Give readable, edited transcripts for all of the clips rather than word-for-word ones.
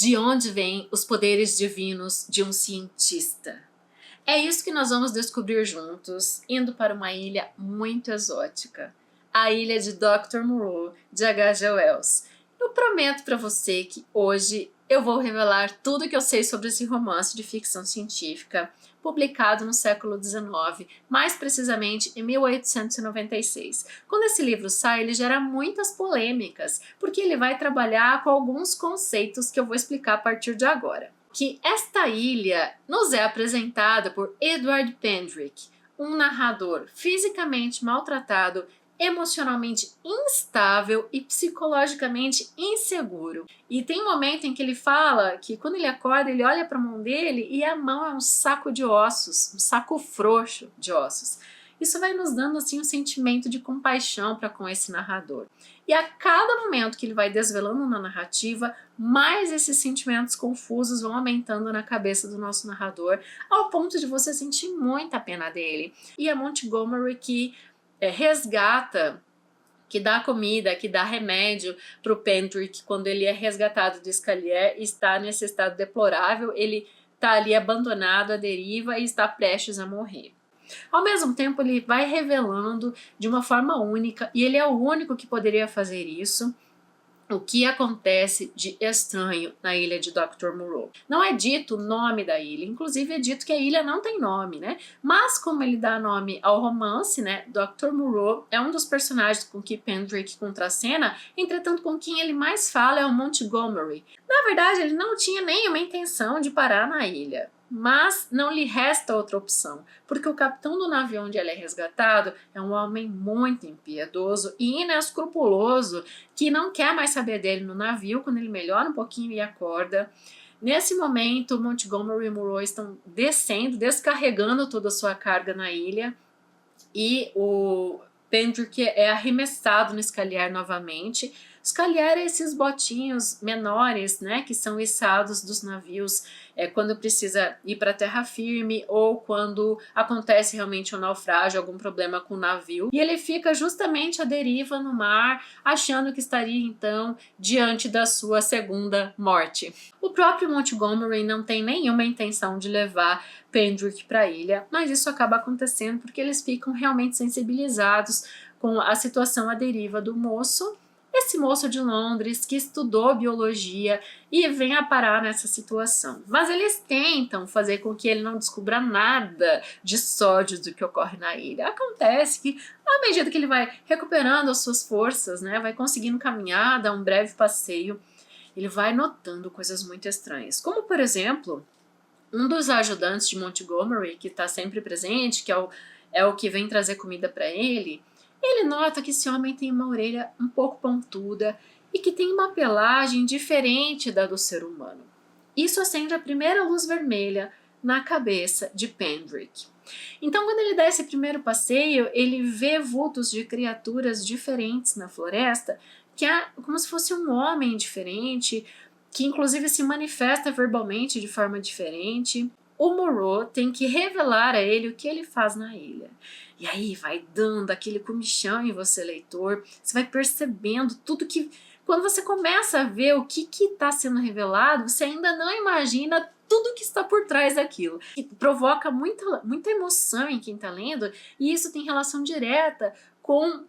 De onde vêm os poderes divinos de um cientista? É isso que nós vamos descobrir juntos, indo para uma ilha muito exótica, a ilha de Dr. Moreau, de H.G. Wells. Eu prometo para você que hoje eu vou revelar tudo o que eu sei sobre esse romance de ficção científica, publicado no século XIX, mais precisamente em 1896. Quando esse livro sai, ele gera muitas polêmicas, porque ele vai trabalhar com alguns conceitos que eu vou explicar a partir de agora. Que esta ilha nos é apresentada por Edward Pendrick, um narrador fisicamente maltratado, emocionalmente instável e psicologicamente inseguro. E tem um momento em que ele fala que quando ele acorda, ele olha para a mão dele e a mão é um saco de ossos, um saco frouxo de ossos. Isso vai nos dando assim um sentimento de compaixão para com esse narrador. E a cada momento que ele vai desvelando na narrativa, mais esses sentimentos confusos vão aumentando na cabeça do nosso narrador, ao ponto de você sentir muita pena dele. E a Montgomery que resgata, que dá comida, que dá remédio para o Pendrick quando ele é resgatado do Escalier e está nesse estado deplorável, ele está ali abandonado à deriva e está prestes a morrer. Ao mesmo tempo, ele vai revelando de uma forma única, e ele é o único que poderia fazer isso, o que acontece de estranho na ilha de Dr. Moreau. Não é dito o nome da ilha, inclusive é dito que a ilha não tem nome, né? Mas como ele dá nome ao romance, né? Dr. Moreau é um dos personagens com que Pendrick contracena, entretanto com quem ele mais fala é o Montgomery. Na verdade, ele não tinha nenhuma intenção de parar na ilha. Mas não lhe resta outra opção, porque o capitão do navio onde ele é resgatado é um homem muito impiedoso e inescrupuloso, que não quer mais saber dele no navio quando ele melhora um pouquinho e acorda. Nesse momento, Montgomery e Moreau estão descendo, descarregando toda a sua carga na ilha, e o Pendrick é arremessado no Escalier novamente. Escalier é esses botinhos menores, né, que são içados dos navios quando precisa ir para terra firme ou quando acontece realmente um naufrágio, algum problema com o navio. E ele fica justamente à deriva no mar, achando que estaria então diante da sua segunda morte. O próprio Montgomery não tem nenhuma intenção de levar Pendrick para a ilha, mas isso acaba acontecendo porque eles ficam realmente sensibilizados com a situação à deriva do moço. Esse moço de Londres que estudou biologia e vem a parar nessa situação. Mas eles tentam fazer com que ele não descubra nada de sódio do que ocorre na ilha. Acontece que, à medida que ele vai recuperando as suas forças, né, vai conseguindo caminhar, dar um breve passeio, ele vai notando coisas muito estranhas. Como, por exemplo, um dos ajudantes de Montgomery, que está sempre presente, que é o que vem trazer comida para ele nota que esse homem tem uma orelha um pouco pontuda e que tem uma pelagem diferente da do ser humano. Isso acende a primeira luz vermelha na cabeça de Pendrick. Então, quando ele dá esse primeiro passeio, ele vê vultos de criaturas diferentes na floresta, que é como se fosse um homem diferente, que inclusive se manifesta verbalmente de forma diferente. O Moreau tem que revelar a ele o que ele faz na ilha. E aí vai dando aquele comichão em você, leitor. Você vai percebendo tudo que... Quando você começa a ver o que está sendo revelado, você ainda não imagina tudo que está por trás daquilo. E provoca muita emoção em quem está lendo, e isso tem relação direta com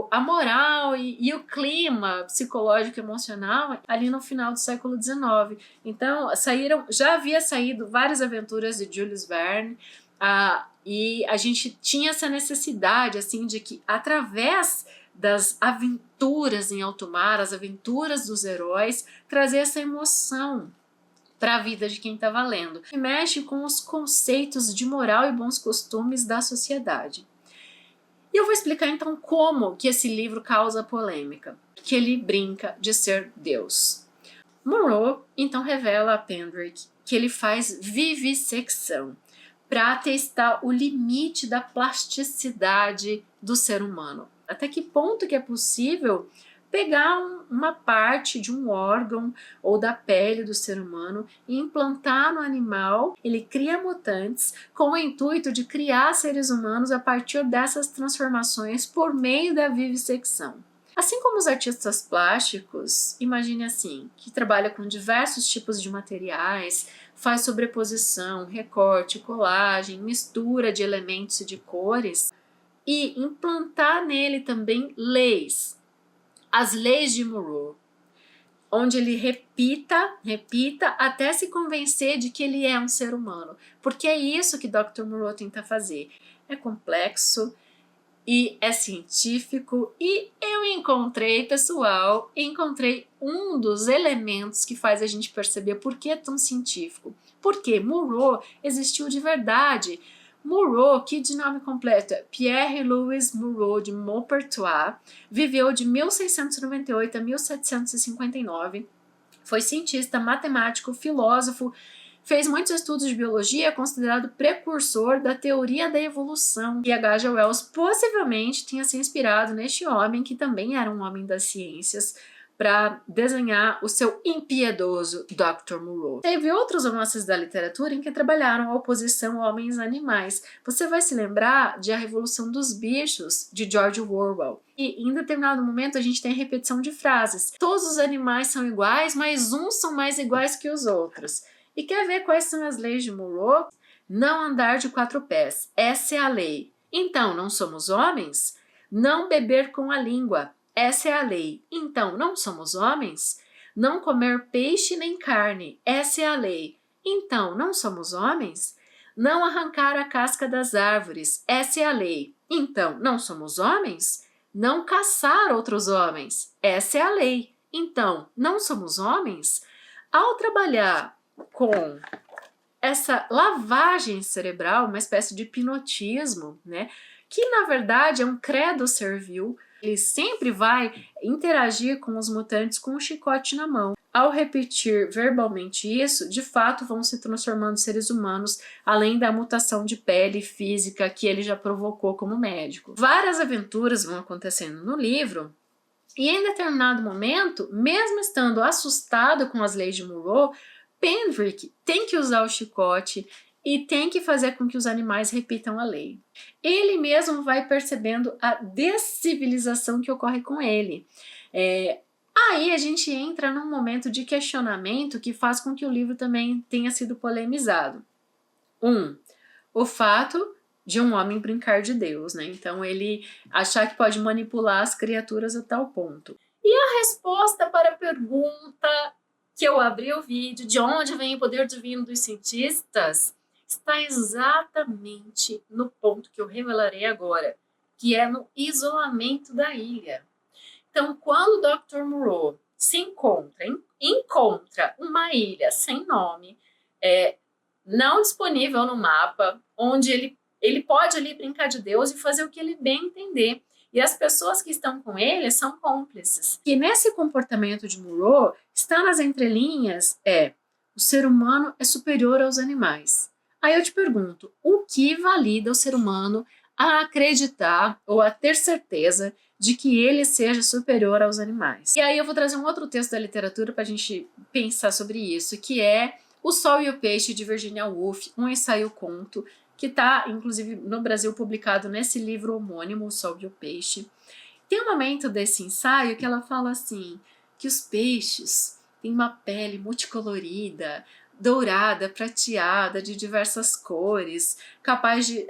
a moral e o clima psicológico e emocional ali no final do século XIX. Então, já havia saído várias aventuras de Jules Verne, e a gente tinha essa necessidade assim, de que, através das aventuras em alto mar, as aventuras dos heróis, trazer essa emoção para a vida de quem estava lendo. E mexe com os conceitos de moral e bons costumes da sociedade. E eu vou explicar então como que esse livro causa polêmica, que ele brinca de ser Deus. Moreau então revela a Pendrick que ele faz vivissecção para testar o limite da plasticidade do ser humano. Até que ponto que é possível pegar uma parte de um órgão ou da pele do ser humano e implantar no animal. Ele cria mutantes com o intuito de criar seres humanos a partir dessas transformações por meio da vivissecção. Assim como os artistas plásticos, imagine assim, que trabalha com diversos tipos de materiais, faz sobreposição, recorte, colagem, mistura de elementos e de cores, e implantar nele também leis, as leis de Monroe, onde ele repita até se convencer de que ele é um ser humano, porque é isso que Dr. Monroe tenta fazer. É complexo e é científico, e eu encontrei um dos elementos que faz a gente perceber por que é tão científico. Porque Monroe existiu de verdade. Monroe, que de nome completo é Pierre-Louis Monroe de Maupertuis, viveu de 1698 a 1759, foi cientista, matemático, filósofo, fez muitos estudos de biologia, é considerado precursor da teoria da evolução, e H.G. Wells possivelmente tenha se inspirado neste homem, que também era um homem das ciências, para desenhar o seu impiedoso Dr. Monroe. Teve outros romances da literatura em que trabalharam a oposição a homens e animais. Você vai se lembrar de A Revolução dos Bichos, de George Orwell. E em determinado momento a gente tem a repetição de frases. Todos os animais são iguais, mas uns são mais iguais que os outros. E quer ver quais são as leis de Monroe? Não andar de 4 pés. Essa é a lei. Então, não somos homens? Não beber com a língua. Essa é a lei. Então, não somos homens? Não comer peixe nem carne. Essa é a lei. Então, não somos homens? Não arrancar a casca das árvores. Essa é a lei. Então, não somos homens? Não caçar outros homens. Essa é a lei. Então, não somos homens? Ao trabalhar com essa lavagem cerebral, uma espécie de hipnotismo, né, que na verdade é um credo servil, ele sempre vai interagir com os mutantes com um chicote na mão. Ao repetir verbalmente isso, de fato vão se transformando seres humanos, além da mutação de pele física que ele já provocou como médico. Várias aventuras vão acontecendo no livro, e em determinado momento, mesmo estando assustado com as leis de Monroe, Pendrick tem que usar o chicote e tem que fazer com que os animais repitam a lei. Ele mesmo vai percebendo a descivilização que ocorre com ele. Aí a gente entra num momento de questionamento que faz com que o livro também tenha sido polemizado. O fato de um homem brincar de Deus, né? Então ele achar que pode manipular as criaturas a tal ponto. E a resposta para a pergunta que eu abri o vídeo, de onde vem o poder divino dos cientistas, está exatamente no ponto que eu revelarei agora, que é no isolamento da ilha. Então, quando o Dr. Monroe se encontra uma ilha sem nome, não disponível no mapa, onde ele pode ali brincar de Deus e fazer o que ele bem entender. E as pessoas que estão com ele são cúmplices. E nesse comportamento de Monroe, está nas entrelinhas, o ser humano é superior aos animais. Aí eu te pergunto, o que valida o ser humano a acreditar ou a ter certeza de que ele seja superior aos animais? E aí eu vou trazer um outro texto da literatura para a gente pensar sobre isso, que é O Sol e o Peixe, de Virginia Woolf, um ensaio-conto, que está, inclusive, no Brasil publicado nesse livro homônimo, O Sol e o Peixe. Tem um momento desse ensaio que ela fala assim, que os peixes têm uma pele multicolorida, dourada, prateada, de diversas cores, capaz de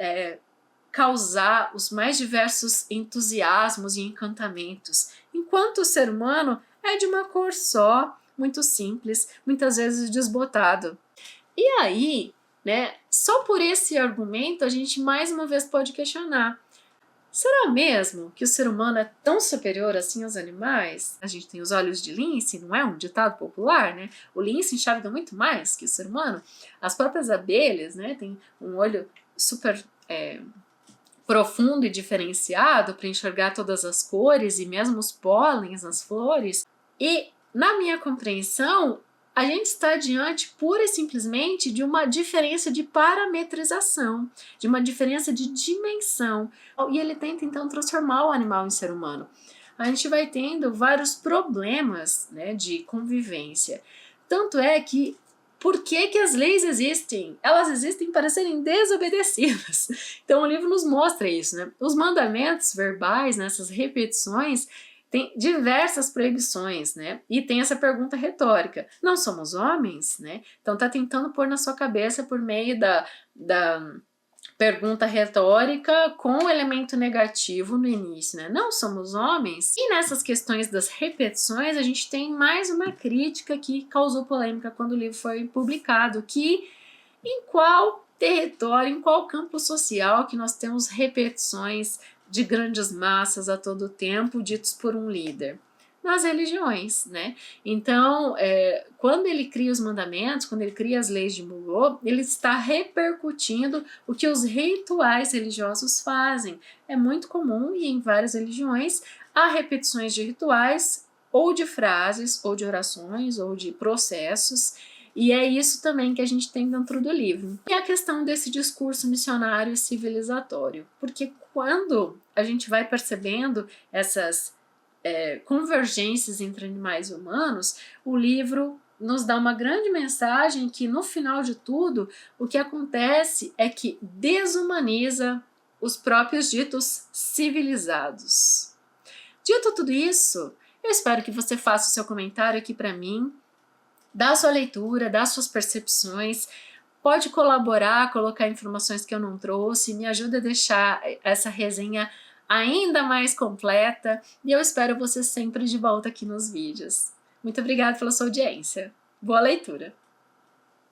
causar os mais diversos entusiasmos e encantamentos, enquanto o ser humano é de uma cor só, muito simples, muitas vezes desbotado. E aí, né, só por esse argumento a gente mais uma vez pode questionar: será mesmo que o ser humano é tão superior assim aos animais? A gente tem os olhos de lince, não é um ditado popular, né? O lince enxavida muito mais que o ser humano. As próprias abelhas, né, têm um olho super profundo e diferenciado para enxergar todas as cores e mesmo os pólens nas flores. E na minha compreensão, a gente está diante pura e simplesmente de uma diferença de parametrização, de uma diferença de dimensão. E ele tenta então transformar o animal em ser humano. A gente vai tendo vários problemas, né, de convivência. Tanto é que, por que as leis existem? Elas existem para serem desobedecidas. Então o livro nos mostra isso, né? Os mandamentos verbais, nessas repetições, tem diversas proibições, né? E tem essa pergunta retórica: não somos homens, né? Então tá tentando pôr na sua cabeça por meio da pergunta retórica com o elemento negativo no início, né? Não somos homens. E nessas questões das repetições, a gente tem mais uma crítica que causou polêmica quando o livro foi publicado, que em qual território, em qual campo social que nós temos repetições de grandes massas a todo tempo, ditos por um líder? Nas religiões, né? Então, quando ele cria os mandamentos, quando ele cria as leis de Mulô, ele está repercutindo o que os rituais religiosos fazem. É muito comum, e em várias religiões, há repetições de rituais, ou de frases, ou de orações, ou de processos, e é isso também que a gente tem dentro do livro. E a questão desse discurso missionário e civilizatório, porque quando a gente vai percebendo essas convergências entre animais e humanos, o livro nos dá uma grande mensagem que, no final de tudo, o que acontece é que desumaniza os próprios ditos civilizados. Dito tudo isso, eu espero que você faça o seu comentário aqui para mim, dá a sua leitura, dá as suas percepções, pode colaborar, colocar informações que eu não trouxe, me ajuda a deixar essa resenha ainda mais completa, e eu espero você sempre de volta aqui nos vídeos. Muito obrigada pela sua audiência. Boa leitura!